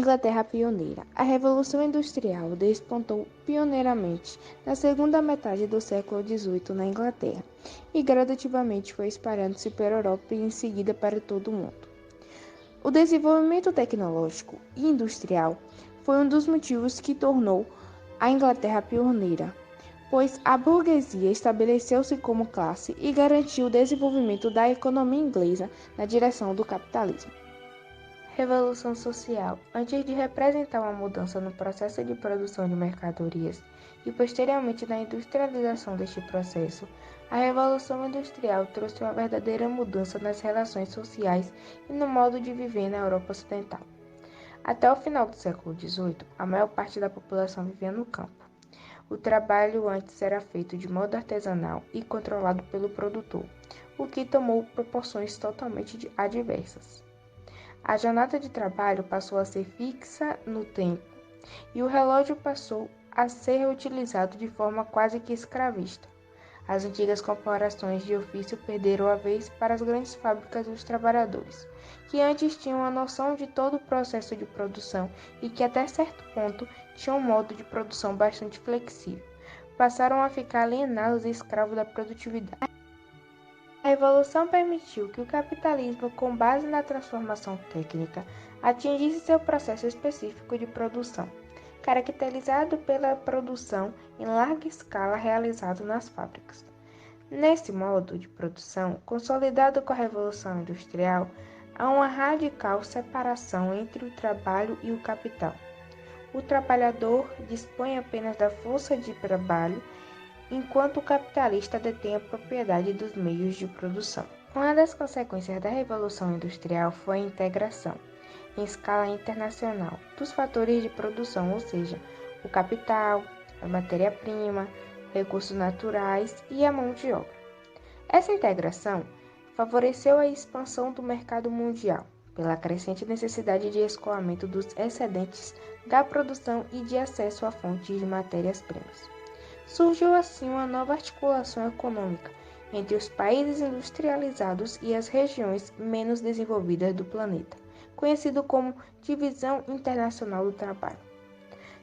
Inglaterra pioneira. A Revolução Industrial despontou pioneiramente na segunda metade do século XVIII na Inglaterra e gradativamente foi espalhando-se pela Europa e em seguida para todo o mundo. O desenvolvimento tecnológico e industrial foi um dos motivos que tornou a Inglaterra pioneira, pois a burguesia estabeleceu-se como classe e garantiu o desenvolvimento da economia inglesa na direção do capitalismo. Revolução Social. Antes de representar uma mudança no processo de produção de mercadorias e posteriormente na industrialização deste processo, a Revolução Industrial trouxe uma verdadeira mudança nas relações sociais e no modo de viver na Europa Ocidental. Até o final do século XVIII, a maior parte da população vivia no campo. O trabalho antes era feito de modo artesanal e controlado pelo produtor, o que tomou proporções totalmente adversas. A jornada de trabalho passou a ser fixa no tempo e o relógio passou a ser utilizado de forma quase que escravista. As antigas corporações de ofício perderam a vez para as grandes fábricas e os trabalhadores, que antes tinham a noção de todo o processo de produção e que até certo ponto tinham um modo de produção bastante flexível. Passaram a ficar alienados e escravos da produtividade. A Revolução permitiu que o capitalismo, com base na transformação técnica, atingisse seu processo específico de produção, caracterizado pela produção em larga escala realizada nas fábricas. Nesse modo de produção, consolidado com a Revolução Industrial, há uma radical separação entre o trabalho e o capital. O trabalhador dispõe apenas da força de trabalho, enquanto o capitalista detém a propriedade dos meios de produção. Uma das consequências da Revolução Industrial foi a integração, em escala internacional, dos fatores de produção, ou seja, o capital, a matéria-prima, recursos naturais e a mão de obra. Essa integração favoreceu a expansão do mercado mundial, pela crescente necessidade de escoamento dos excedentes da produção e de acesso a fontes de matérias-primas. Surgiu assim uma nova articulação econômica entre os países industrializados e as regiões menos desenvolvidas do planeta, conhecido como Divisão Internacional do Trabalho.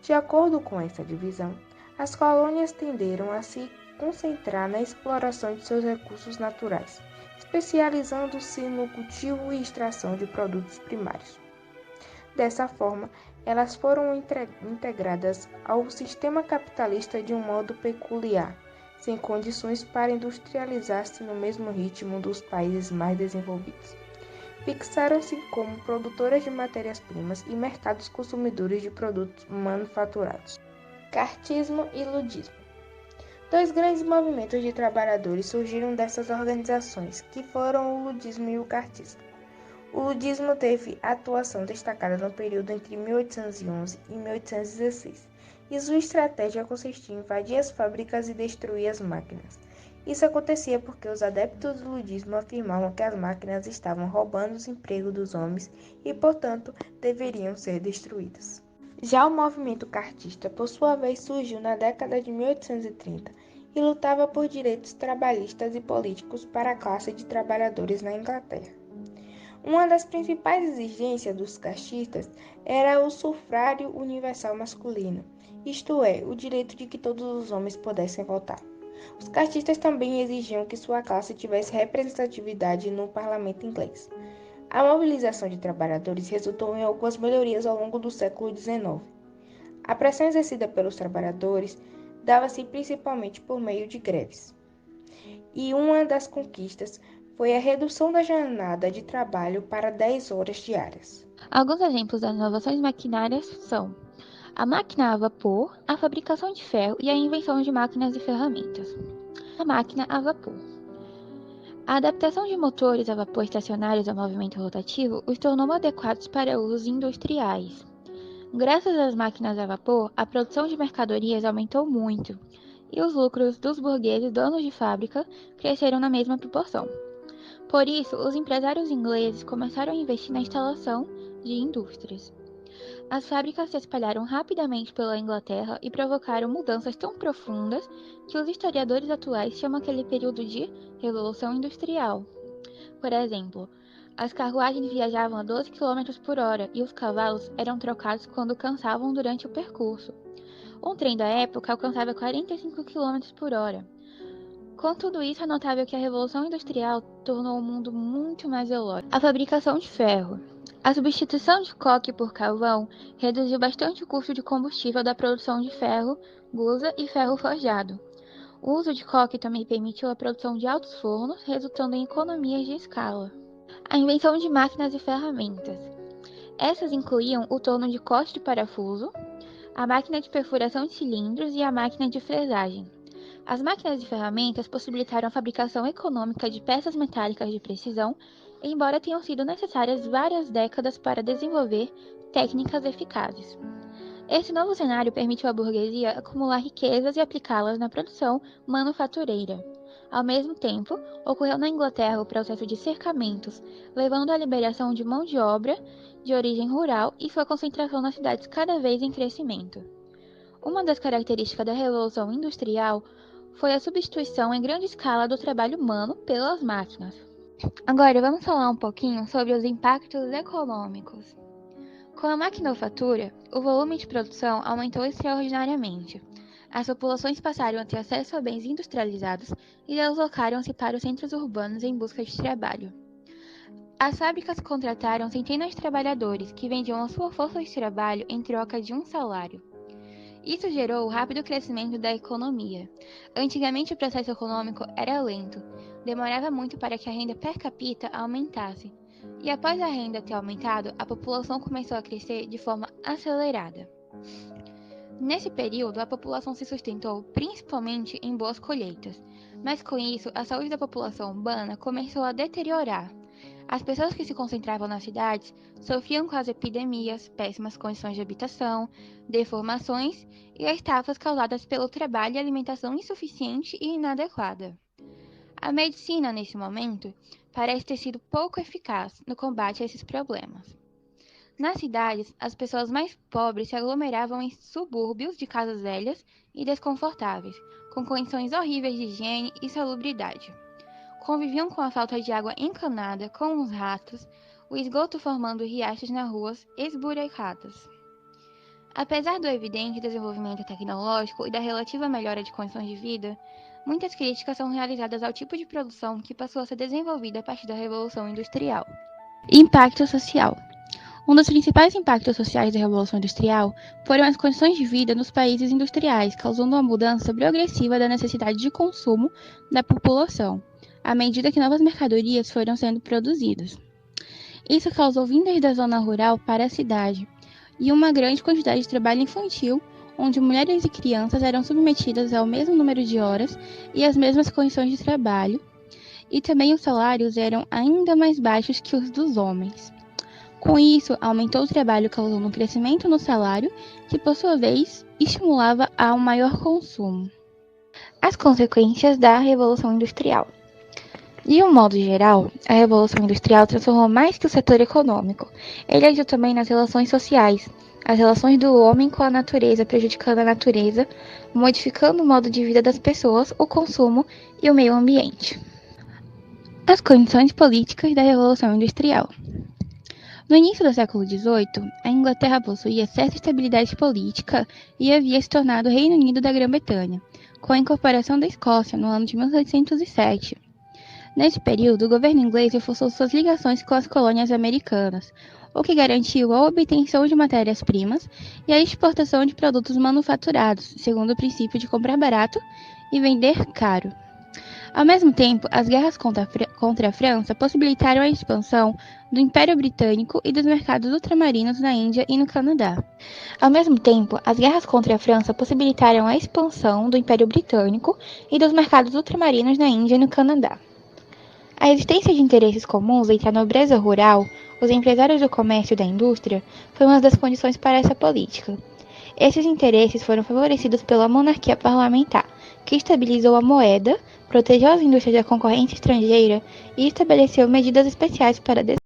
De acordo com essa divisão, as colônias tenderam a se concentrar na exploração de seus recursos naturais, especializando-se no cultivo e extração de produtos primários. Dessa forma, elas foram integradas ao sistema capitalista de um modo peculiar, sem condições para industrializar-se no mesmo ritmo dos países mais desenvolvidos. Fixaram-se como produtoras de matérias-primas e mercados consumidores de produtos manufaturados. Cartismo e ludismo. Dois grandes movimentos de trabalhadores surgiram dessas organizações, que foram o ludismo e o cartismo. O ludismo teve atuação destacada no período entre 1811 e 1816, e sua estratégia consistia em invadir as fábricas e destruir as máquinas. Isso acontecia porque os adeptos do ludismo afirmavam que as máquinas estavam roubando os empregos dos homens e, portanto, deveriam ser destruídas. Já o movimento cartista, por sua vez, surgiu na década de 1830 e lutava por direitos trabalhistas e políticos para a classe de trabalhadores na Inglaterra. Uma das principais exigências dos cartistas era o sufrágio universal masculino, isto é, o direito de que todos os homens pudessem votar. Os cartistas também exigiam que sua classe tivesse representatividade no parlamento inglês. A mobilização de trabalhadores resultou em algumas melhorias ao longo do século XIX. A pressão exercida pelos trabalhadores dava-se principalmente por meio de greves. E uma das conquistas foi a redução da jornada de trabalho para 10 horas diárias. Alguns exemplos das inovações maquinárias são a máquina a vapor, a fabricação de ferro e a invenção de máquinas e ferramentas. A máquina a vapor. A adaptação de motores a vapor estacionários ao movimento rotativo os tornou adequados para usos industriais. Graças às máquinas a vapor, a produção de mercadorias aumentou muito, e os lucros dos burgueses donos de fábrica cresceram na mesma proporção. Por isso, os empresários ingleses começaram a investir na instalação de indústrias. As fábricas se espalharam rapidamente pela Inglaterra e provocaram mudanças tão profundas que os historiadores atuais chamam aquele período de Revolução Industrial. Por exemplo, As carruagens viajavam a 12 km por hora e os cavalos eram trocados quando cansavam durante o percurso. Um trem da época alcançava 45 km por hora. Com tudo isso, é notável que a Revolução Industrial tornou o mundo muito mais veloz. A fabricação de ferro. A substituição de coque por carvão reduziu bastante o custo de combustível da produção de ferro, gusa e ferro forjado. O uso de coque também permitiu a produção de altos fornos, resultando em economias de escala. A invenção de máquinas e ferramentas. Essas incluíam o torno de corte de parafuso, a máquina de perfuração de cilindros e a máquina de fresagem. As máquinas e ferramentas possibilitaram a fabricação econômica de peças metálicas de precisão, embora tenham sido necessárias várias décadas para desenvolver técnicas eficazes. Esse novo cenário permitiu à burguesia acumular riquezas e aplicá-las na produção manufatureira. Ao mesmo tempo, ocorreu na Inglaterra o processo de cercamentos, levando à liberação de mão de obra de origem rural e sua concentração nas cidades cada vez em crescimento. Uma das características da Revolução Industrial foi a substituição em grande escala do trabalho humano pelas máquinas. Agora vamos falar um pouquinho sobre os impactos econômicos. Com a maquinofatura, o volume de produção aumentou extraordinariamente. As populações passaram a ter acesso a bens industrializados e deslocaram-se para os centros urbanos em busca de trabalho. As fábricas contrataram centenas de trabalhadores que vendiam a sua força de trabalho em troca de um salário. Isso gerou o rápido crescimento da economia. Antigamente o processo econômico era lento, demorava muito para que a renda per capita aumentasse. E após a renda ter aumentado, a população começou a crescer de forma acelerada. Nesse período, a população se sustentou principalmente em boas colheitas, mas com isso, a saúde da população urbana começou a deteriorar. As pessoas que se concentravam nas cidades sofriam com as epidemias, péssimas condições de habitação, deformações e estafas causadas pelo trabalho e alimentação insuficiente e inadequada. A medicina, nesse momento, parece ter sido pouco eficaz no combate a esses problemas. Nas cidades, as pessoas mais pobres se aglomeravam em subúrbios de casas velhas e desconfortáveis, com condições horríveis de higiene e salubridade. Conviviam com a falta de água encanada, com os ratos, o esgoto formando riachos nas ruas esburacadas. Apesar do evidente desenvolvimento tecnológico e da relativa melhora de condições de vida, muitas críticas são realizadas ao tipo de produção que passou a ser desenvolvida a partir da Revolução Industrial. Impacto social. Um dos principais impactos sociais da Revolução Industrial foram as condições de vida nos países industriais, causando uma mudança progressiva da necessidade de consumo da população, à medida que novas mercadorias foram sendo produzidas. Isso causou vindas da zona rural para a cidade, e uma grande quantidade de trabalho infantil, onde mulheres e crianças eram submetidas ao mesmo número de horas e às mesmas condições de trabalho, e também os salários eram ainda mais baixos que os dos homens. Com isso, aumentou o trabalho, causando um crescimento no salário, que por sua vez estimulava a um maior consumo. As consequências da Revolução Industrial. De um modo geral, a Revolução Industrial transformou mais que o setor econômico. Ele agiu também nas relações sociais, as relações do homem com a natureza, prejudicando a natureza, modificando o modo de vida das pessoas, o consumo e o meio ambiente. As condições políticas da Revolução Industrial. No início do século XVIII, a Inglaterra possuía certa estabilidade política e havia se tornado o Reino Unido da Grã-Bretanha, com a incorporação da Escócia no ano de 1807. Nesse período, o governo inglês reforçou suas ligações com as colônias americanas, o que garantiu a obtenção de matérias-primas e a exportação de produtos manufaturados, segundo o princípio de comprar barato e vender caro. Ao mesmo tempo, as guerras contra a França possibilitaram a expansão do Império Britânico e dos mercados ultramarinos na Índia e no Canadá. Ao mesmo tempo, as guerras contra a França possibilitaram a expansão do Império Britânico e dos mercados ultramarinos na Índia e no Canadá. A existência de interesses comuns entre a nobreza rural, os empresários do comércio e da indústria foi uma das condições para essa política. Esses interesses foram favorecidos pela monarquia parlamentar, que estabilizou a moeda, protegeu as indústrias da concorrência estrangeira e estabeleceu medidas especiais para